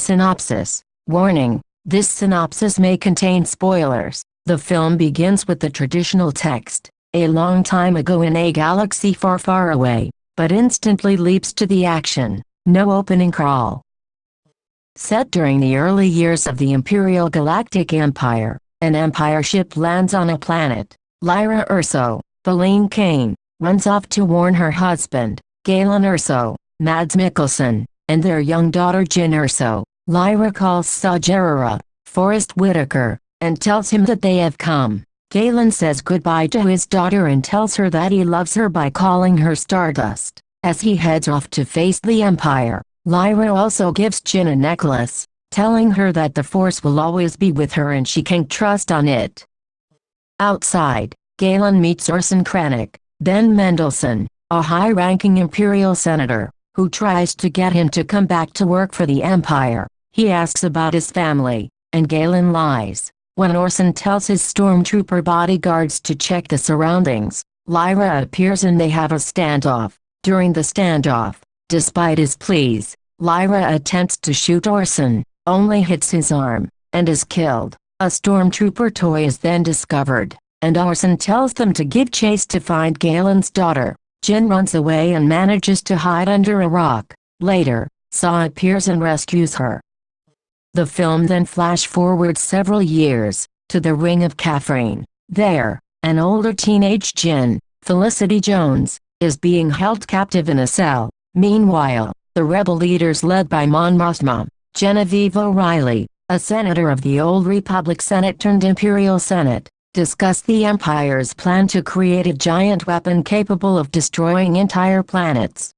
Synopsis. Warning: this synopsis may contain spoilers. The film begins with the traditional text, "A long time ago in a galaxy far far away," but instantly leaps to the action. No opening crawl. Set during the early years of the Imperial Galactic Empire, an Empire ship lands on a planet. Lyra Urso, Feline Kane, runs off to warn her husband, Galen Urso, Mads Mikkelsen, and their young daughter Jyn Urso. Lyra calls Saw Gerrera, Forrest Whitaker, and tells him that they have come. Galen says goodbye to his daughter and tells her that he loves her by calling her Stardust. As he heads off to face the Empire, Lyra also gives Jyn a necklace, telling her that the Force will always be with her and she can trust on it. Outside, Galen meets Orson Krennic, Ben Mendelsohn, a high-ranking Imperial senator, who tries to get him to come back to work for the Empire. He asks about his family, and Galen lies. When Orson tells his stormtrooper bodyguards to check the surroundings, Lyra appears and they have a standoff. During the standoff, despite his pleas, Lyra attempts to shoot Orson, only hits his arm, and is killed. A stormtrooper toy is then discovered, and Orson tells them to give chase to find Galen's daughter. Jyn runs away and manages to hide under a rock. Later, Saw appears and rescues her. The film then flash forwards several years, to the Ring of Catherine. There, an older teenage Jyn, Felicity Jones, is being held captive in a cell. Meanwhile, the rebel leaders led by Mon Mothma, Genevieve O'Reilly, a senator of the old Republic Senate turned Imperial Senate, discuss the Empire's plan to create a giant weapon capable of destroying entire planets.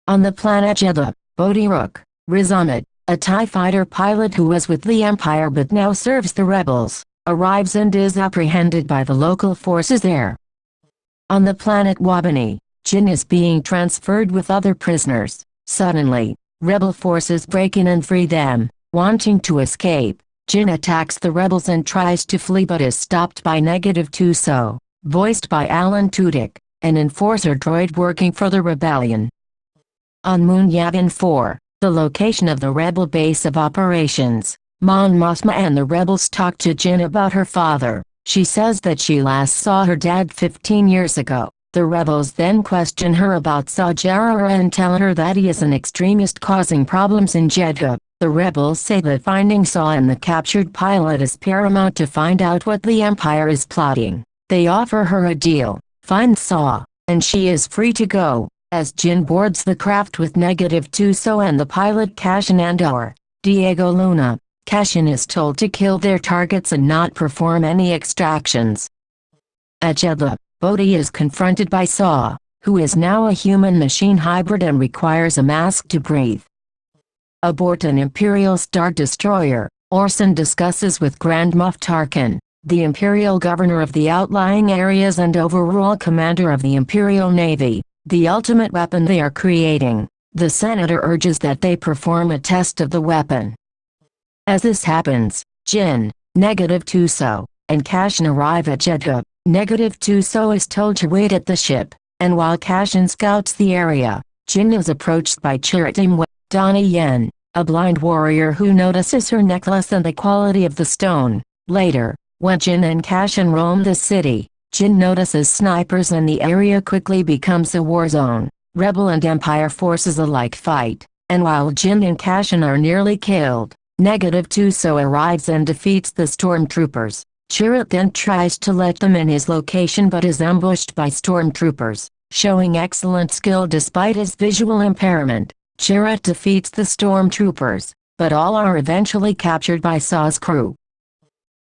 On the planet Jedha, Bodhi Rook, Riz Ahmed, a TIE fighter pilot who was with the Empire but now serves the rebels, arrives and is apprehended by the local forces there. On the planet Wabani, Jyn is being transferred with other prisoners. Suddenly, rebel forces break in and free them. Wanting to escape, Jyn attacks the rebels and tries to flee but is stopped by -2 voiced by Alan Tudyk, an enforcer droid working for the rebellion. On Moon Yavin 4, the location of the rebel base of operations, Mon Mothma and the rebels talk to Jyn about her father. She says that she last saw her dad 15 years ago. The rebels then question her about Saw Gerrera and tell her that he is an extremist causing problems in Jedha. The rebels say that finding Saw and the captured pilot is paramount to find out what the Empire is plotting. They offer her a deal: find Saw, and she is free to go. As Jyn boards the craft with -2 and the pilot Cassian Andor, Diego Luna, Cassian is told to kill their targets and not perform any extractions. At Jedha, Bodhi is confronted by Saw, who is now a human-machine hybrid and requires a mask to breathe. Aboard an Imperial Star Destroyer, Orson discusses with Grand Moff Tarkin, the Imperial Governor of the outlying areas and overall commander of the Imperial Navy, the ultimate weapon they are creating. The senator urges that they perform a test of the weapon. As this happens, Jyn, -2, and Cassian arrive at Jedha. -2 is told to wait at the ship, and while Cassian scouts the area, Jyn is approached by Chirrut Donnie Yen, a blind warrior who notices her necklace and the quality of the stone. Later, when Jyn and Cassian roam the city, Jyn notices snipers and the area quickly becomes a war zone. Rebel and Empire forces alike fight, and while Jyn and Cassian are nearly killed, -2 arrives and defeats the stormtroopers. Chirrut then tries to let them in his location but is ambushed by stormtroopers. Showing excellent skill despite his visual impairment, Chirrut defeats the stormtroopers, but all are eventually captured by Saw's crew.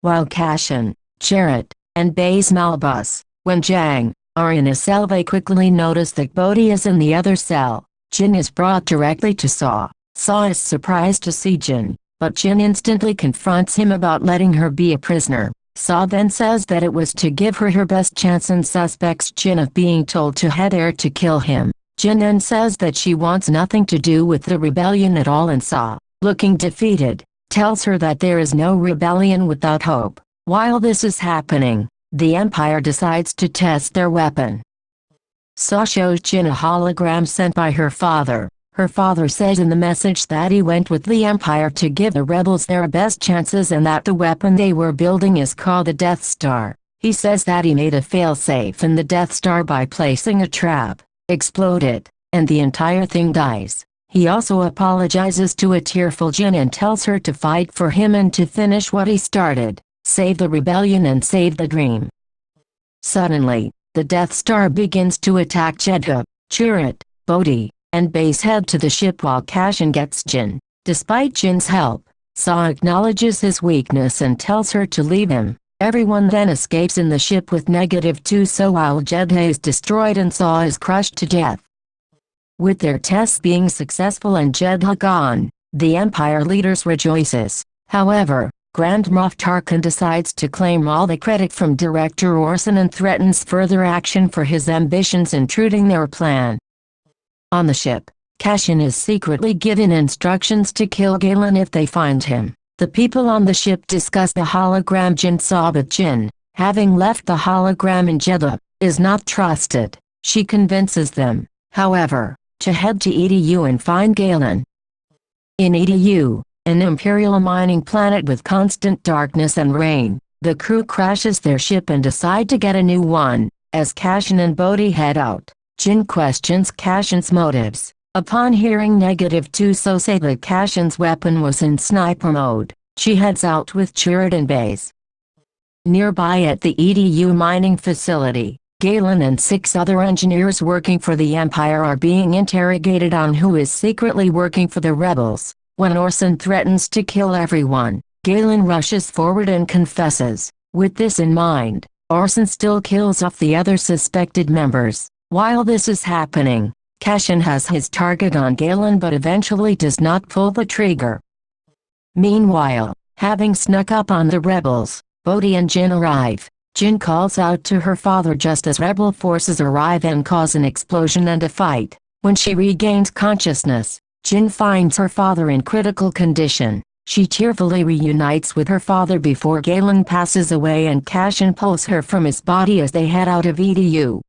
While Cassian, Chirrut, and Baze Malbus, when Jang, are in a cell, they quickly notice that Bodhi is in the other cell. Jyn is brought directly to Saw. Saw is surprised to see Jyn, but Jyn instantly confronts him about letting her be a prisoner. Saw then says that it was to give her her best chance and suspects Jyn of being told to head there to kill him. Jyn then says that she wants nothing to do with the rebellion at all, and Saw, looking defeated, tells her that there is no rebellion without hope. While this is happening, the Empire decides to test their weapon. Saw shows Jyn a hologram sent by her father. Her father says in the message that he went with the Empire to give the rebels their best chances and that the weapon they were building is called the Death Star. He says that he made a failsafe in the Death Star by placing a trap, explode it, and the entire thing dies. He also apologizes to a tearful Jin and tells her to fight for him and to finish what he started, save the rebellion and save the dream. Suddenly, the Death Star begins to attack Jedha, Chirrut, Bodhi, and Base head to the ship while Cashin gets Jin. Despite Jin's help, Saw acknowledges his weakness and tells her to leave him. Everyone then escapes in the ship with -2 so while Jedha is destroyed and Saw is crushed to death. With their tests being successful and Jedha gone, the Empire leaders rejoices. However, Grand Moff Tarkin decides to claim all the credit from Director Orson and threatens further action for his ambitions intruding their plan. On the ship, Cashin is secretly given instructions to kill Galen if they find him. The people on the ship discuss the hologram Jin saw but Jin, having left the hologram in Jedha, is not trusted. She convinces them, however, to head to EDU and find Galen. In EDU, an Imperial mining planet with constant darkness and rain, the crew crashes their ship and decide to get a new one. As Cashin and Bodhi head out, Jin questions Cashin's motives. Upon hearing -2 so say that Cashin's weapon was in sniper mode, she heads out with Chirrut and Base. Nearby at the EDU mining facility, Galen and 6 other engineers working for the Empire are being interrogated on who is secretly working for the rebels. When Orson threatens to kill everyone, Galen rushes forward and confesses. With this in mind, Orson still kills off the other suspected members. While this is happening, Cashin has his target on Galen but eventually does not pull the trigger. Meanwhile, having snuck up on the rebels, Bodhi and Jin arrive. Jin calls out to her father just as rebel forces arrive and cause an explosion and a fight. When she regains consciousness, Jin finds her father in critical condition. She tearfully reunites with her father before Galen passes away and Cashin pulls her from his body as they head out of EDU.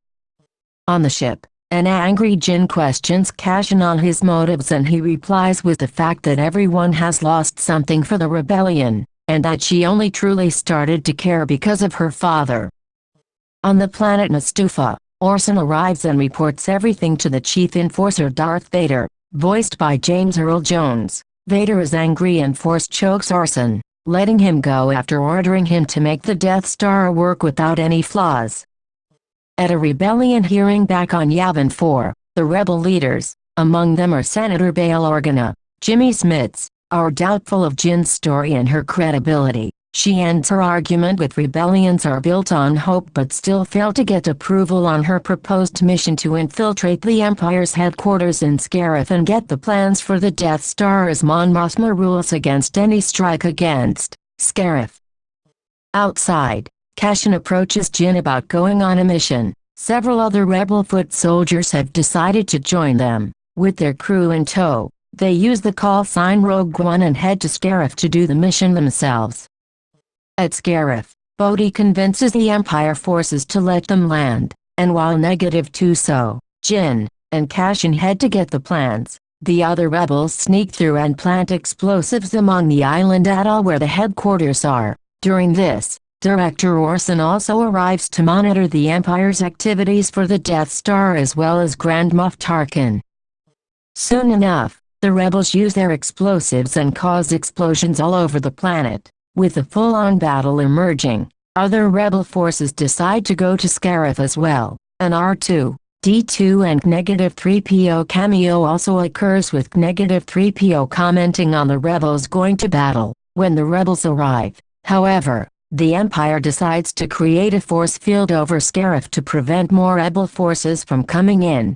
On the ship, an angry Jin questions Cashin on his motives and he replies with the fact that everyone has lost something for the rebellion, and that she only truly started to care because of her father. On the planet Nastufa, Orson arrives and reports everything to the chief enforcer Darth Vader, voiced by James Earl Jones. Vader is angry and force chokes Orson, letting him go after ordering him to make the Death Star work without any flaws. At a rebellion hearing back on Yavin 4, the rebel leaders, among them are Senator Bail Organa, Jimmy Smits, are doubtful of Jin's story and her credibility. She ends her argument with rebellions are built on hope but still fail to get approval on her proposed mission to infiltrate the Empire's headquarters in Scarif and get the plans for the Death Star as Mon Mothma rules against any strike against Scarif. Outside, Cashin approaches Jin about going on a mission. Several other rebel foot soldiers have decided to join them. With their crew in tow, they use the call sign Rogue One and head to Scarif to do the mission themselves. At Scarif, Bodhi convinces the Empire forces to let them land, and while -2 so, Jin and Cashin head to get the plans. The other rebels sneak through and plant explosives among the island atoll where the headquarters are. During this, Director Orson also arrives to monitor the Empire's activities for the Death Star as well as Grand Moff Tarkin. Soon enough, the rebels use their explosives and cause explosions all over the planet. With a full-on battle emerging, other rebel forces decide to go to Scarif as well. An R2-D2 and -3PO cameo also occurs with -3PO commenting on the rebels going to battle. When the rebels arrive, however, the Empire decides to create a force field over Scarif to prevent more rebel forces from coming in.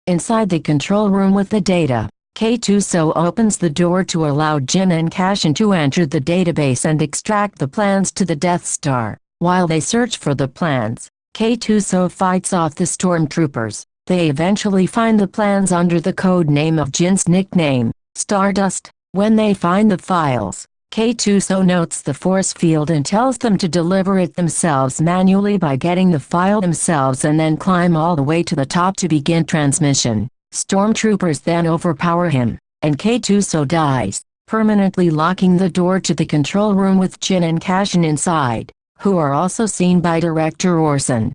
Inside the control room with the data, K2SO opens the door to allow Jin and Cashin to enter the database and extract the plans to the Death Star. While they search for the plans, K2SO fights off the stormtroopers. They eventually find the plans under the code name of Jin's nickname, Stardust. When they find the files, K2SO notes the force field and tells them to deliver it themselves manually by getting the file themselves and then climb all the way to the top to begin transmission. Stormtroopers then overpower him, and K2 so dies, permanently locking the door to the control room with Jin and Cashin inside, who are also seen by director Orson.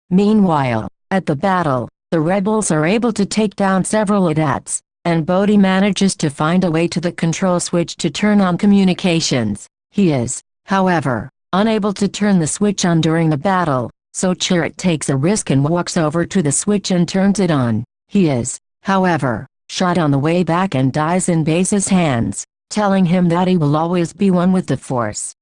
Meanwhile, at the battle, the rebels are able to take down several AT-ATs, and Bodhi manages to find a way to the control switch to turn on communications. He is, however, unable to turn the switch on during the battle, so Chirrut takes a risk and walks over to the switch and turns it on. He is, however, shot on the way back and dies in Base's hands, telling him that he will always be one with the Force.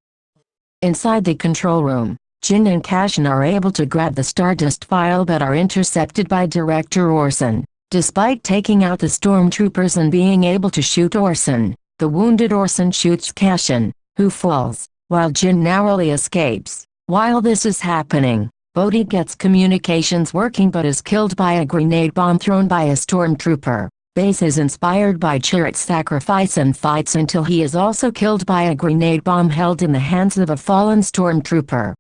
Inside the control room, Jin and Cashin are able to grab the Stardust file but are intercepted by Director Orson. Despite taking out the stormtroopers and being able to shoot Orson, the wounded Orson shoots Cashin, who falls, while Jin narrowly escapes. While this is happening, Bodhi gets communications working but is killed by a grenade bomb thrown by a stormtrooper. Base is inspired by Chirrut's sacrifice and fights until he is also killed by a grenade bomb held in the hands of a fallen stormtrooper.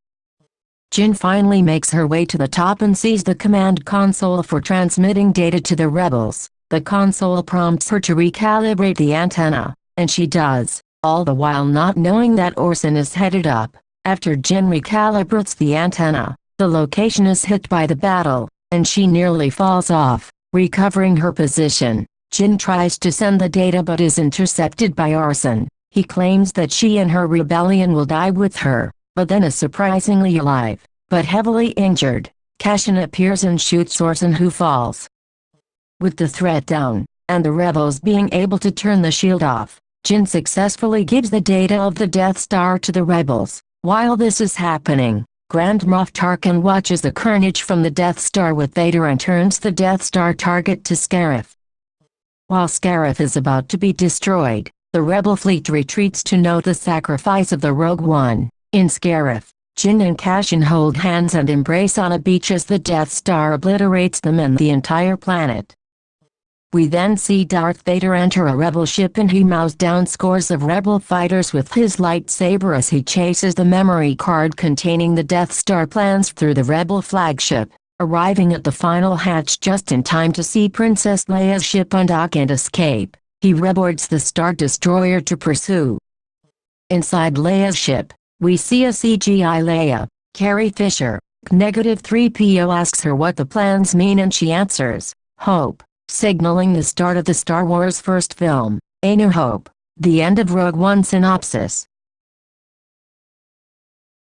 Jin finally makes her way to the top and sees the command console for transmitting data to the rebels. The console prompts her to recalibrate the antenna, and she does, all the while not knowing that Orson is headed up. After Jin recalibrates the antenna, the location is hit by the battle, and she nearly falls off. Recovering her position, Jin tries to send the data but is intercepted by Orson. He claims that she and her rebellion will die with her, but then is surprisingly alive, but heavily injured. Cashin appears and shoots Orson, who falls. With the threat down, and the rebels being able to turn the shield off, Jin successfully gives the data of the Death Star to the rebels. While this is happening, Grand Moff Tarkin watches the carnage from the Death Star with Vader and turns the Death Star target to Scarif. While Scarif is about to be destroyed, the rebel fleet retreats to note the sacrifice of the Rogue One. In Scarif, Jin and Cashin hold hands and embrace on a beach as the Death Star obliterates them and the entire planet. We then see Darth Vader enter a rebel ship and he mows down scores of rebel fighters with his lightsaber as he chases the memory card containing the Death Star plans through the rebel flagship, arriving at the final hatch just in time to see Princess Leia's ship undock and escape. He reboards the Star Destroyer to pursue. Inside Leia's ship, we see a CGI Leia. Carrie Fisher, -3PO, asks her what the plans mean and she answers, "Hope," signaling the start of the Star Wars first film, A New Hope. The end of Rogue One synopsis.